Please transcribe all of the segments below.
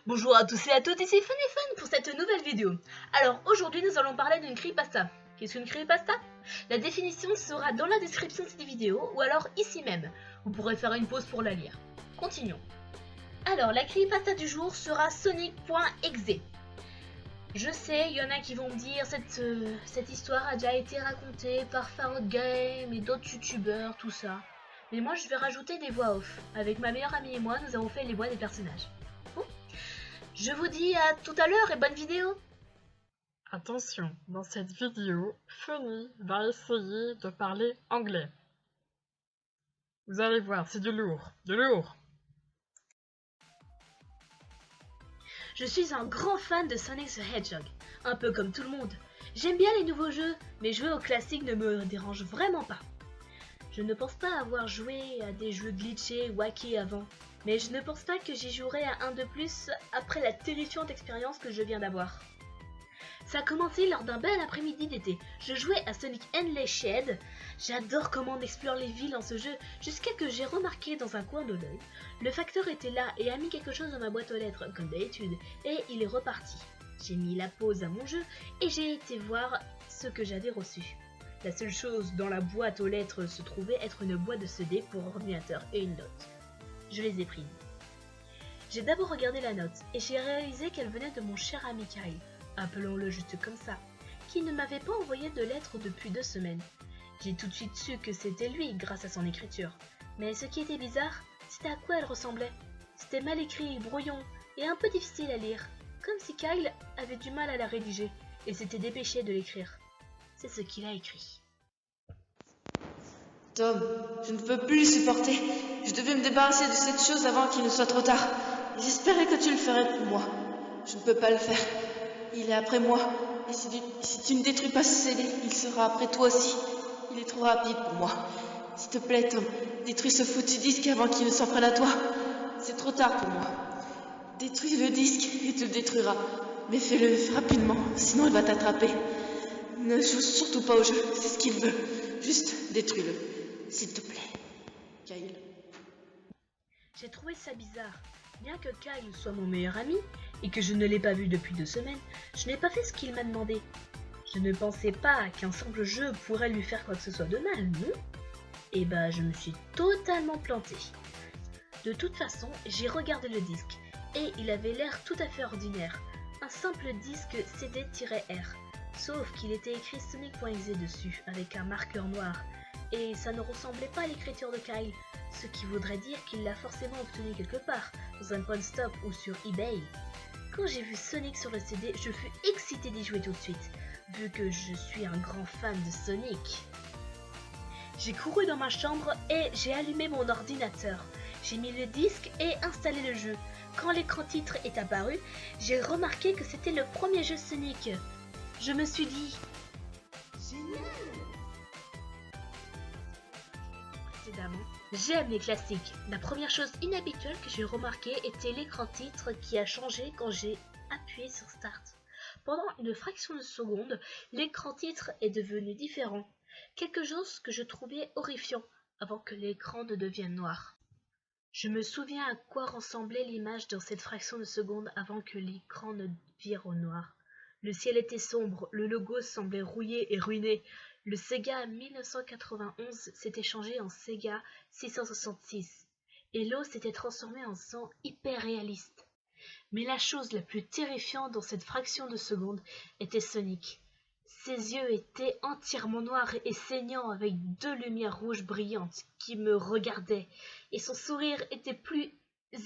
Bonjour à tous et à toutes, ici Fun pour cette nouvelle vidéo. Alors aujourd'hui nous allons parler d'une creepypasta. Qu'est-ce qu'une creepypasta? La définition sera dans la description de cette vidéo ou alors ici même. Vous pourrez faire une pause pour la lire. Continuons. Alors la creepypasta du jour sera Sonic.exe. Je sais, il y en a qui vont me dire cette histoire a déjà été racontée par Farod Game et d'autres youtubeurs, tout ça. Mais moi je vais rajouter des voix off. Avec ma meilleure amie et moi, nous avons fait les voix des personnages. Bon. Je vous dis à tout à l'heure et bonne vidéo. Attention, dans cette vidéo, Funny va essayer de parler anglais. Vous allez voir, c'est du lourd, du lourd. Je suis un grand fan de Sonic the Hedgehog, un peu comme tout le monde. J'aime bien les nouveaux jeux, mais jouer aux classiques ne me dérange vraiment pas. Je ne pense pas avoir joué à des jeux glitchés ou hackés avant, mais je ne pense pas que j'y jouerai à un de plus après la terrifiante expérience que je viens d'avoir. Ça a commencé lors d'un bel après-midi d'été. Je jouais à Sonic Unleashed. J'adore comment on explore les villes en ce jeu, jusqu'à que j'ai remarqué dans un coin de l'œil. Le facteur était là et a mis quelque chose dans ma boîte aux lettres, comme d'habitude, et il est reparti. J'ai mis la pause à mon jeu et j'ai été voir ce que j'avais reçu. La seule chose dans la boîte aux lettres se trouvait être une boîte de CD pour ordinateur et une note. Je les ai prises. J'ai d'abord regardé la note et j'ai réalisé qu'elle venait de mon cher ami Kyle, appelons-le juste comme ça, qui ne m'avait pas envoyé de lettre depuis 2 semaines. J'ai tout de suite su que c'était lui grâce à son écriture. Mais ce qui était bizarre, c'était à quoi elle ressemblait. C'était mal écrit, brouillon et un peu difficile à lire, comme si Kyle avait du mal à la rédiger et s'était dépêché de l'écrire. C'est ce qu'il a écrit. Tom, je ne peux plus le supporter. Je devais me débarrasser de cette chose avant qu'il ne soit trop tard. J'espérais que tu le ferais pour moi. Je ne peux pas le faire. Il est après moi. Et si tu ne détruis pas ce CD, il sera après toi aussi. Il est trop rapide pour moi. S'il te plaît, Tom, détruis ce foutu disque avant qu'il ne s'en prenne à toi. C'est trop tard pour moi. Détruis le disque et te le détruira. Mais fais-le rapidement, sinon il va t'attraper. Ne joue surtout pas au jeu, c'est ce qu'il veut. Juste détruis-le. S'il te plaît, Kyle. J'ai trouvé ça bizarre. Bien que Kyle soit mon meilleur ami et que je ne l'ai pas vu depuis 2 semaines, je n'ai pas fait ce qu'il m'a demandé. Je ne pensais pas qu'un simple jeu pourrait lui faire quoi que ce soit de mal, non? Et bah je me suis totalement plantée. De toute façon, j'ai regardé le disque et il avait l'air tout à fait ordinaire. Un simple disque CD-R. Sauf qu'il était écrit Sonic.exe dessus avec un marqueur noir. Et ça ne ressemblait pas à l'écriture de Kyle, ce qui voudrait dire qu'il l'a forcément obtenu quelque part, dans un point stop ou sur eBay. Quand j'ai vu Sonic sur le CD, je fus excitée d'y jouer tout de suite, vu que je suis un grand fan de Sonic. J'ai couru dans ma chambre et j'ai allumé mon ordinateur. J'ai mis le disque et installé le jeu. Quand l'écran titre est apparu, j'ai remarqué que c'était le premier jeu Sonic. Je me suis dit... Génial! Précédemment, j'aime les classiques. La première chose inhabituelle que j'ai remarqué était l'écran titre qui a changé quand j'ai appuyé sur Start. Pendant une fraction de seconde, l'écran titre est devenu différent. Quelque chose que je trouvais horrifiant avant que l'écran ne devienne noir. Je me souviens à quoi ressemblait l'image dans cette fraction de seconde avant que l'écran ne vire au noir. Le ciel était sombre, le logo semblait rouillé et ruiné. Le Sega 1991 s'était changé en Sega 666 et l'eau s'était transformée en sang hyper réaliste. Mais la chose la plus terrifiante dans cette fraction de seconde était Sonic. Ses yeux étaient entièrement noirs et saignants avec 2 lumières rouges brillantes qui me regardaient et son sourire était plus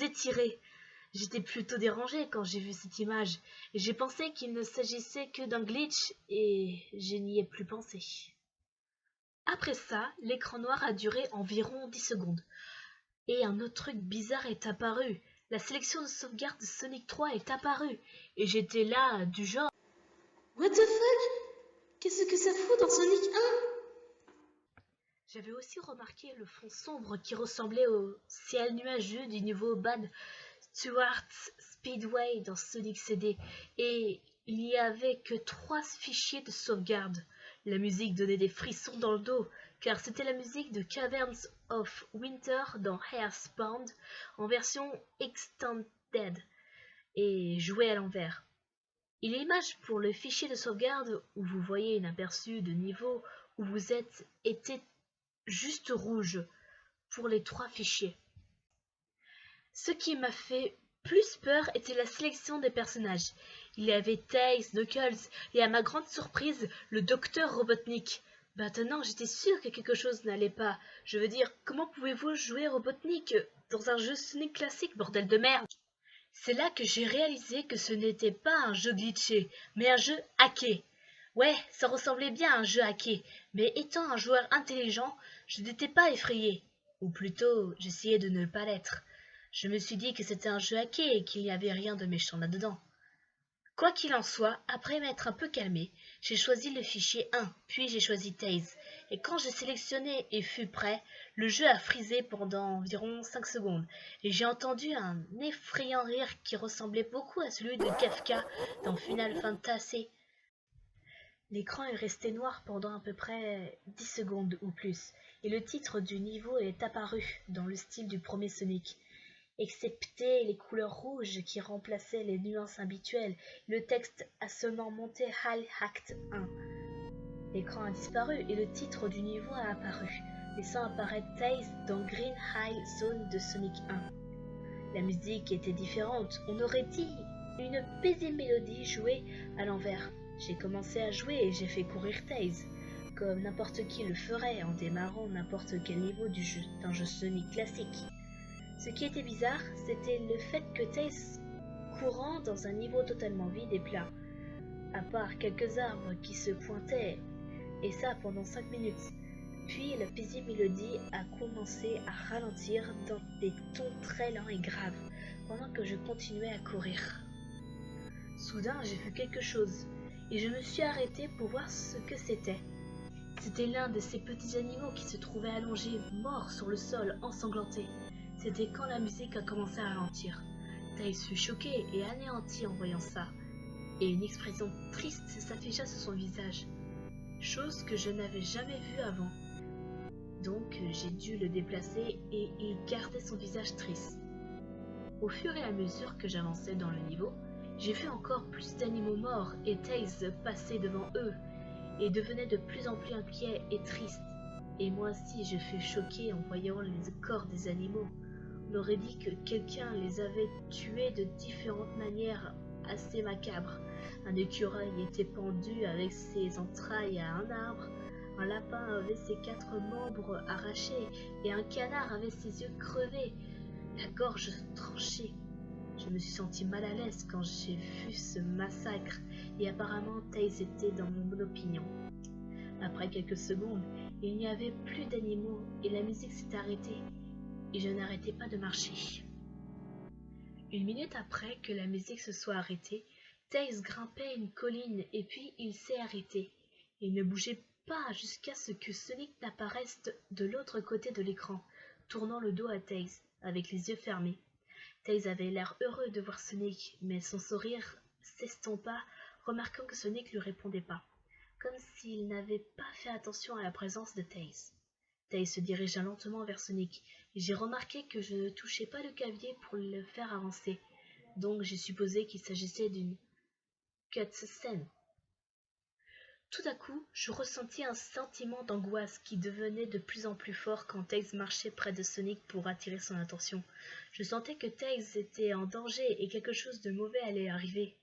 étiré. J'étais plutôt dérangée quand j'ai vu cette image et j'ai pensé qu'il ne s'agissait que d'un glitch et je n'y ai plus pensé. Après ça, l'écran noir a duré environ 10 secondes et un autre truc bizarre est apparu. La sélection de sauvegarde de Sonic 3 est apparue et j'étais là du genre What the fuck? Qu'est-ce que ça fout dans Sonic 1? J'avais aussi remarqué le fond sombre qui ressemblait au ciel nuageux du niveau Bad Stuart's Speedway dans Sonic CD et il n'y avait que 3 fichiers de sauvegarde. La musique donnait des frissons dans le dos car c'était la musique de Caverns of Winter dans Earthbound en version extended et jouer à l'envers. Et l'image pour le fichier de sauvegarde où vous voyez un aperçu de niveau où vous êtes était juste rouge pour les 3 fichiers. Ce qui m'a fait plus peur était la sélection des personnages. Il y avait Tails, Knuckles et à ma grande surprise, le docteur Robotnik. Maintenant, j'étais sûre que quelque chose n'allait pas. Je veux dire, comment pouvez-vous jouer Robotnik dans un jeu Sonic classique, bordel de merde? C'est là que j'ai réalisé que ce n'était pas un jeu glitché, mais un jeu hacké. Ouais, ça ressemblait bien à un jeu hacké, mais étant un joueur intelligent, je n'étais pas effrayée. Ou plutôt, j'essayais de ne pas l'être. Je me suis dit que c'était un jeu hacké et qu'il n'y avait rien de méchant là-dedans. Quoi qu'il en soit, après m'être un peu calmée, j'ai choisi le fichier 1, puis j'ai choisi Tails. Et quand j'ai sélectionné et fut prêt, le jeu a frisé pendant environ 5 secondes. Et j'ai entendu un effrayant rire qui ressemblait beaucoup à celui de Kafka dans Final Fantasy. L'écran est resté noir pendant à peu près 10 secondes ou plus, et le titre du niveau est apparu dans le style du premier Sonic. Excepté les couleurs rouges qui remplaçaient les nuances habituelles, le texte a seulement monté High Act 1. L'écran a disparu et le titre du niveau a apparu, laissant apparaître Tails dans Green High Zone de Sonic 1. La musique était différente, on aurait dit une paisible mélodie jouée à l'envers. J'ai commencé à jouer et j'ai fait courir Tails, comme n'importe qui le ferait en démarrant n'importe quel niveau d'un jeu Sonic classique. Ce qui était bizarre, c'était le fait que Tails courant dans un niveau totalement vide et plat, à part quelques arbres qui se pointaient, et ça pendant 5 minutes. Puis la paisible mélodie a commencé à ralentir dans des tons très lents et graves, pendant que je continuais à courir. Soudain, j'ai vu quelque chose, et je me suis arrêtée pour voir ce que c'était. C'était l'un de ces petits animaux qui se trouvaient allongés, morts sur le sol, ensanglantés. C'était quand la musique a commencé à ralentir. Tails fut choqué et anéanti en voyant ça, et une expression triste s'afficha sur son visage, chose que je n'avais jamais vue avant. Donc j'ai dû le déplacer et il gardait son visage triste. Au fur et à mesure que j'avançais dans le niveau, j'ai vu encore plus d'animaux morts et Tails passer devant eux et devenait de plus en plus inquiet et triste. Et moi aussi je fus choqué en voyant les corps des animaux. On aurait dit que quelqu'un les avait tués de différentes manières assez macabres. Un écureuil était pendu avec ses entrailles à un arbre, un lapin avait ses 4 membres arrachés et un canard avait ses yeux crevés, la gorge tranchée. Je me suis senti mal à l'aise quand j'ai vu ce massacre et apparemment Tails était dans mon opinion. Après quelques secondes, il n'y avait plus d'animaux et la musique s'est arrêtée. Et je n'arrêtais pas de marcher. 1 minute après que la musique se soit arrêtée, Tails grimpait une colline et puis il s'est arrêté. Il ne bougeait pas jusqu'à ce que Sonic n'apparaisse de l'autre côté de l'écran, tournant le dos à Tails, avec les yeux fermés. Tails avait l'air heureux de voir Sonic, mais son sourire s'estompa, remarquant que Sonic ne lui répondait pas, comme s'il n'avait pas fait attention à la présence de Tails. Tails se dirigea lentement vers Sonic, et j'ai remarqué que je ne touchais pas le clavier pour le faire avancer, donc j'ai supposé qu'il s'agissait d'une cutscene. Tout à coup, je ressentis un sentiment d'angoisse qui devenait de plus en plus fort quand Tails marchait près de Sonic pour attirer son attention. Je sentais que Tails était en danger et quelque chose de mauvais allait arriver.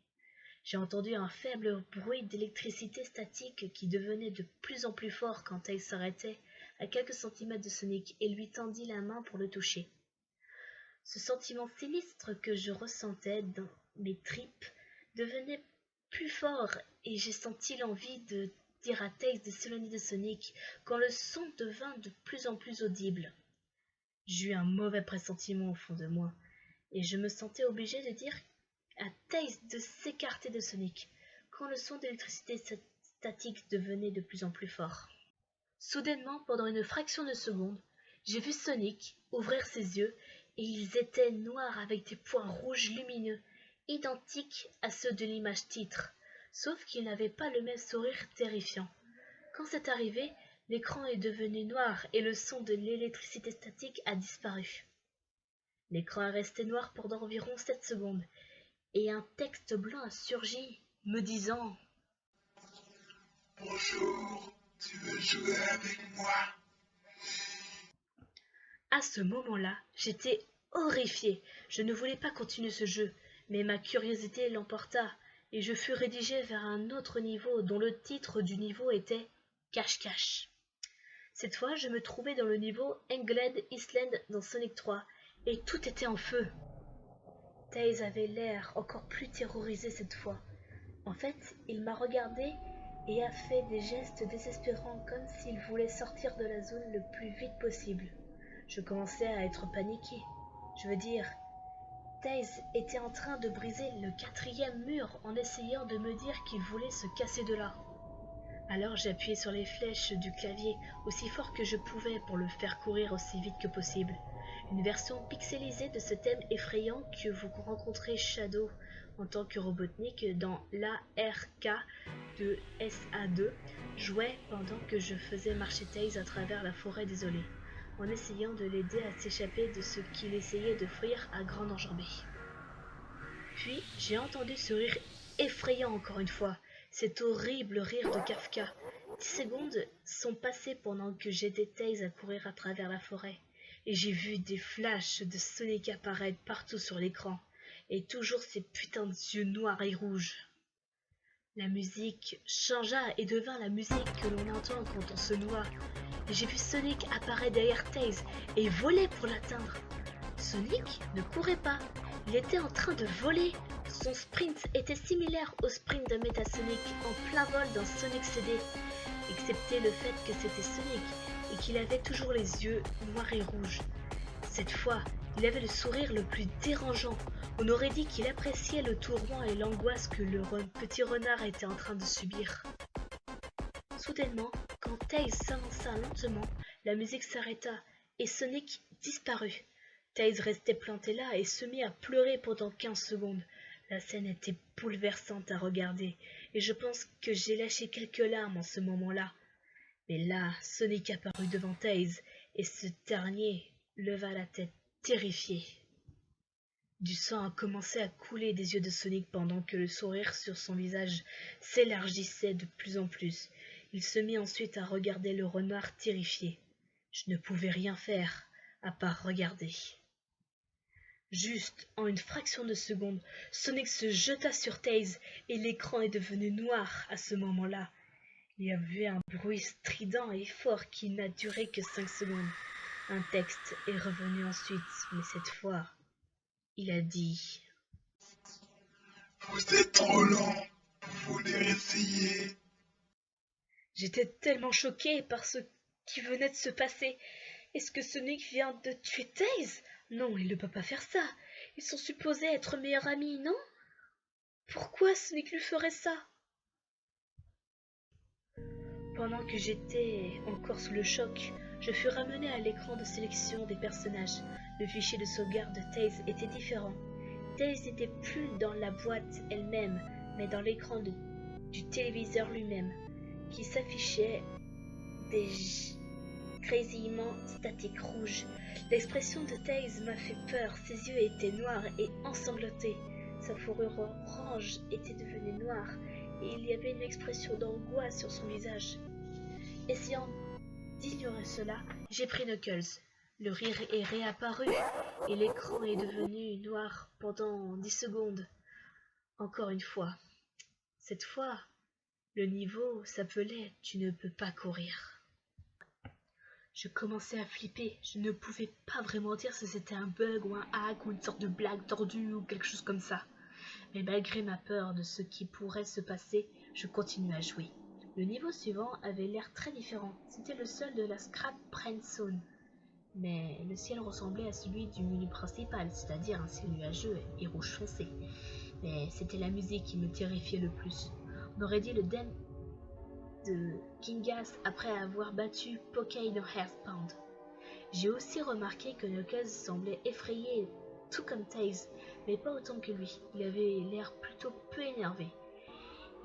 J'ai entendu un faible bruit d'électricité statique qui devenait de plus en plus fort quand Tails s'arrêtait à quelques centimètres de Sonic et lui tendit la main pour le toucher. Ce sentiment sinistre que je ressentais dans mes tripes devenait plus fort et j'ai senti l'envie de dire à Tails de s'éloigner de Sonic quand le son devint de plus en plus audible. J'eus un mauvais pressentiment au fond de moi et je me sentais obligée de dire à Tails de s'écarter de Sonic quand le son d'électricité statique devenait de plus en plus fort. Soudainement, pendant une fraction de seconde, j'ai vu Sonic ouvrir ses yeux et ils étaient noirs avec des points rouges lumineux, identiques à ceux de l'image titre, sauf qu'il n'avait pas le même sourire terrifiant. Quand c'est arrivé, l'écran est devenu noir et le son de l'électricité statique a disparu. L'écran est resté noir pendant environ 7 secondes, et un texte blanc a surgi, me disant « Bonjour, tu veux jouer avec moi ?» À ce moment-là, j'étais horrifiée. Je ne voulais pas continuer ce jeu, mais ma curiosité l'emporta, et je fus rédigé vers un autre niveau dont le titre du niveau était Cache-Cache. Cette fois, je me trouvais dans le niveau Engled Island dans Sonic 3, et tout était en feu. Tails avait l'air encore plus terrorisé cette fois. En fait, il m'a regardé et a fait des gestes désespérants comme s'il voulait sortir de la zone le plus vite possible. Je commençais à être paniqué. Je veux dire, Tails était en train de briser le 4e mur en essayant de me dire qu'il voulait se casser de là. Alors j'ai appuyé sur les flèches du clavier aussi fort que je pouvais pour le faire courir aussi vite que possible. Une version pixelisée de ce thème effrayant que vous rencontrez Shadow en tant que Robotnik dans l'ARK de SA2 jouait pendant que je faisais marcher Tails à travers la forêt désolée, en essayant de l'aider à s'échapper de ce qu'il essayait de fuir à grande enjambée. Puis j'ai entendu ce rire effrayant encore une fois, cet horrible rire de Kafka. 10 secondes sont passées pendant que j'aidais Tails à courir à travers la forêt, et j'ai vu des flashs de Sonic apparaître partout sur l'écran, et toujours ces putains d'yeux noirs et rouges. La musique changea et devint la musique que l'on entend quand on se noie, et j'ai vu Sonic apparaître derrière Tails et voler pour l'atteindre. Sonic ne courait pas, il était en train de voler. Son sprint était similaire au sprint de Metasonic en plein vol dans Sonic CD, excepté le fait que c'était Sonic et qu'il avait toujours les yeux noirs et rouges. Cette fois, il avait le sourire le plus dérangeant. On aurait dit qu'il appréciait le tourment et l'angoisse que le petit renard était en train de subir. Soudainement, quand Tails s'avança lentement, la musique s'arrêta et Sonic disparut. Tails restait planté là et se mit à pleurer pendant 15 secondes. La scène était bouleversante à regarder, et je pense que j'ai lâché quelques larmes en ce moment-là. Mais là, Sonic apparut devant Tails, et ce dernier leva la tête terrifié. Du sang a commencé à couler des yeux de Sonic pendant que le sourire sur son visage s'élargissait de plus en plus. Il se mit ensuite à regarder le renard terrifié. Je ne pouvais rien faire, à part regarder. Juste en une fraction de seconde, Sonic se jeta sur Tails et l'écran est devenu noir à ce moment-là. Il y avait un bruit strident et fort qui n'a duré que 5 secondes. Un texte est revenu ensuite, mais cette fois, il a dit « Vous êtes trop lent, vous voulez essayer ?» J'étais tellement choquée par ce qui venait de se passer. Est-ce que Sonic vient de tuer Tails ? Non, il ne peut pas faire ça. Ils sont supposés être meilleurs amis, non ? Pourquoi Sonic lui ferait ça ? Pendant que j'étais encore sous le choc, je fus ramené à l'écran de sélection des personnages. Le fichier de sauvegarde de Tails était différent. Tails n'était plus dans la boîte elle-même, mais dans l'écran du téléviseur lui-même, qui s'affichait des grésillements statiques rouges. L'expression de Tails m'a fait peur, ses yeux étaient noirs et ensanglantés. Sa fourrure orange était devenue noire et il y avait une expression d'angoisse sur son visage. Essayant d'ignorer cela, j'ai pris Knuckles. Le rire est réapparu et l'écran est devenu noir pendant 10 secondes. Encore une fois. Cette fois, le niveau s'appelait « Tu ne peux pas courir ». Je commençais à flipper, je ne pouvais pas vraiment dire si c'était un bug ou un hack ou une sorte de blague tordue ou quelque chose comme ça. Mais malgré ma peur de ce qui pourrait se passer, je continuais à jouer. Le niveau suivant avait l'air très différent, c'était le seul de la Scrap Brain Zone. Mais le ciel ressemblait à celui du menu principal, c'est-à-dire un ciel nuageux et rouge foncé. Mais c'était la musique qui me terrifiait le plus. On aurait dit le dème de Kingas après avoir battu Pokémon Earthbound. J'ai aussi remarqué que Knuckles semblait effrayé, tout comme Tails, mais pas autant que lui. Il avait l'air plutôt peu énervé.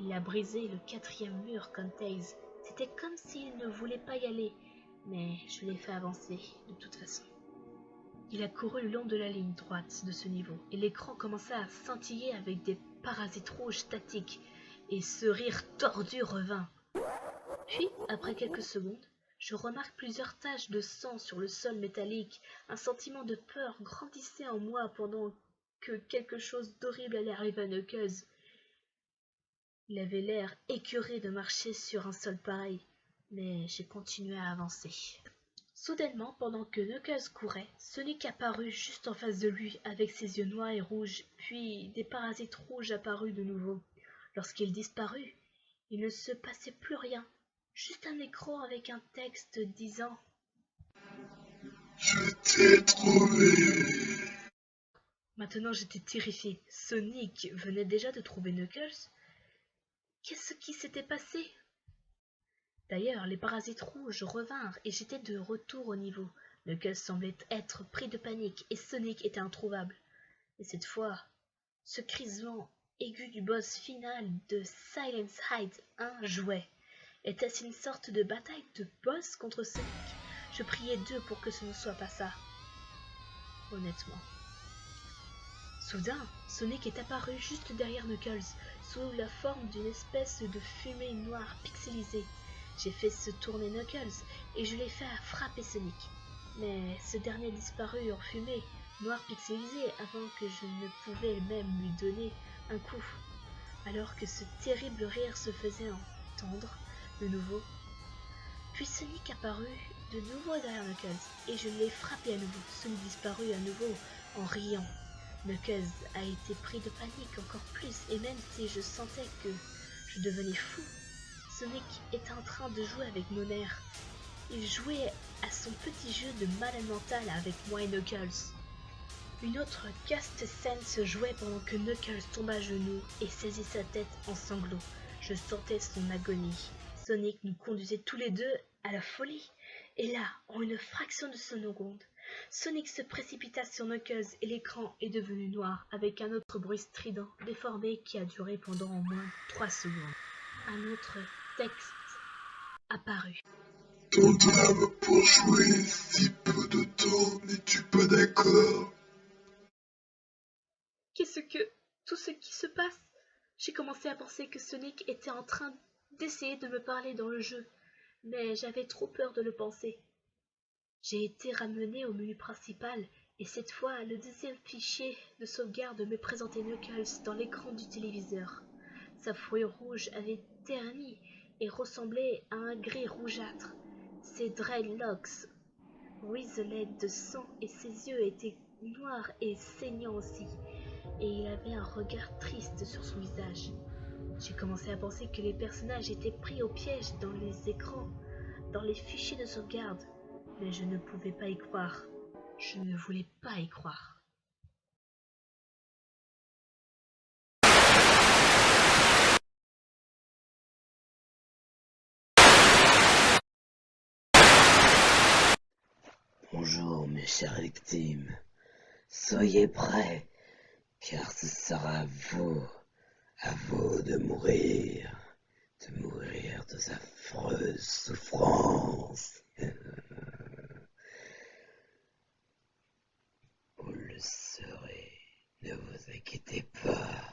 Il a brisé le 4e mur comme Tails. C'était comme s'il ne voulait pas y aller, mais je l'ai fait avancer de toute façon. Il a couru le long de la ligne droite de ce niveau, et l'écran commença à scintiller avec des parasites rouges statiques, et ce rire tordu revint. Puis, après quelques secondes, je remarque plusieurs taches de sang sur le sol métallique. Un sentiment de peur grandissait en moi pendant que quelque chose d'horrible allait arriver à Knuckles. Il avait l'air écœuré de marcher sur un sol pareil, mais j'ai continué à avancer. Soudainement, pendant que Knuckles courait, Sonic apparut juste en face de lui avec ses yeux noirs et rouges, puis des parasites rouges apparus de nouveau. Lorsqu'il disparut, il ne se passait plus rien, juste un écran avec un texte disant « Je t'ai trouvé. » Maintenant j'étais terrifié. Sonic venait déjà de trouver Knuckles. Qu'est-ce qui s'était passé? D'ailleurs, les parasites rouges revinrent et j'étais de retour au niveau. Knuckles semblait être pris de panique et Sonic était introuvable. Et cette fois, ce crisement aigu du boss final de Silence Hide 1 jouait. Était-ce une sorte de bataille de boss contre Sonic? Je priais Dieu pour que ce ne soit pas ça. Honnêtement. Soudain, Sonic est apparu juste derrière Knuckles, sous la forme d'une espèce de fumée noire pixelisée. J'ai fait se tourner Knuckles et je l'ai fait frapper Sonic. Mais ce dernier disparut en fumée, noire pixelisée, avant que je ne pouvais même lui donner un coup. Alors que ce terrible rire se faisait entendre de nouveau. Puis Sonic apparut de nouveau derrière Knuckles et je l'ai frappé à nouveau. Sonic disparut à nouveau en riant. Knuckles a été pris de panique encore plus, et même si je sentais que je devenais fou, Sonic était en train de jouer avec mon nerfs. Il jouait à son petit jeu de malade mental avec moi et Knuckles. Une autre caste scène se jouait pendant que Knuckles tomba à genoux et saisit sa tête en sanglots. Je sentais son agonie. Sonic nous conduisait tous les deux à la folie. Et là, en une fraction de seconde, Sonic se précipita sur Knuckles et l'écran est devenu noir avec un autre bruit strident, déformé qui a duré pendant au moins 3 secondes. Un autre texte apparut. Ton drame pour jouer si peu de temps, n'es-tu pas d'accord? Qu'est-ce que tout ce qui se passe? J'ai commencé à penser que Sonic était en train d'essayer de me parler dans le jeu, mais j'avais trop peur de le penser. J'ai été ramené au menu principal et cette fois le deuxième fichier de sauvegarde me présentait Knuckles dans l'écran du téléviseur. Sa fourrure rouge avait terni et ressemblait à un gris rougeâtre. Ses dreadlocks ruisselaient de sang et ses yeux étaient noirs et saignants aussi. Et il avait un regard triste sur son visage. J'ai commencé à penser que les personnages étaient pris au piège dans les écrans, dans les fichiers de sauvegarde. Mais je ne pouvais pas y croire. Je ne voulais pas y croire. Bonjour mes chères victimes, soyez prêts, car ce sera à vous de mourir de affreuses souffrances. Vous le saurez, ne vous inquiétez pas.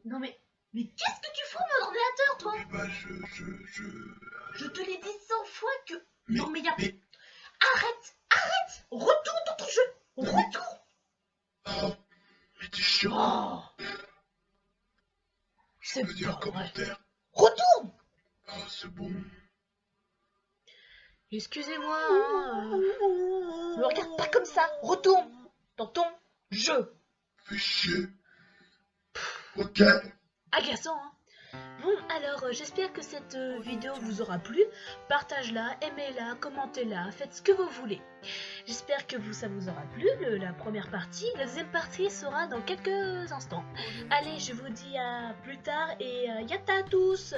Non mais qu'est-ce que tu fous mon ordinateur, toi? Eh ben, Je te l'ai dit 100 fois que... Mais- Non mais y'a... mais- Arrête! Retourne dans ton jeu! Retourne! Oh, mais t'es chiant. Oh! Je peux dire un commentaire. Retourne! Oh, c'est bon. Excusez-moi, me regarde pas comme ça! Retourne dans ton jeu! Fais chier. Ok. Agaçant, hein? Bon, alors, j'espère que cette vidéo vous aura plu. Partagez-la, aimez-la, commentez-la, faites ce que vous voulez. J'espère que ça vous aura plu, la première partie. La deuxième partie sera dans quelques instants. Allez, je vous dis à plus tard et yatta à tous!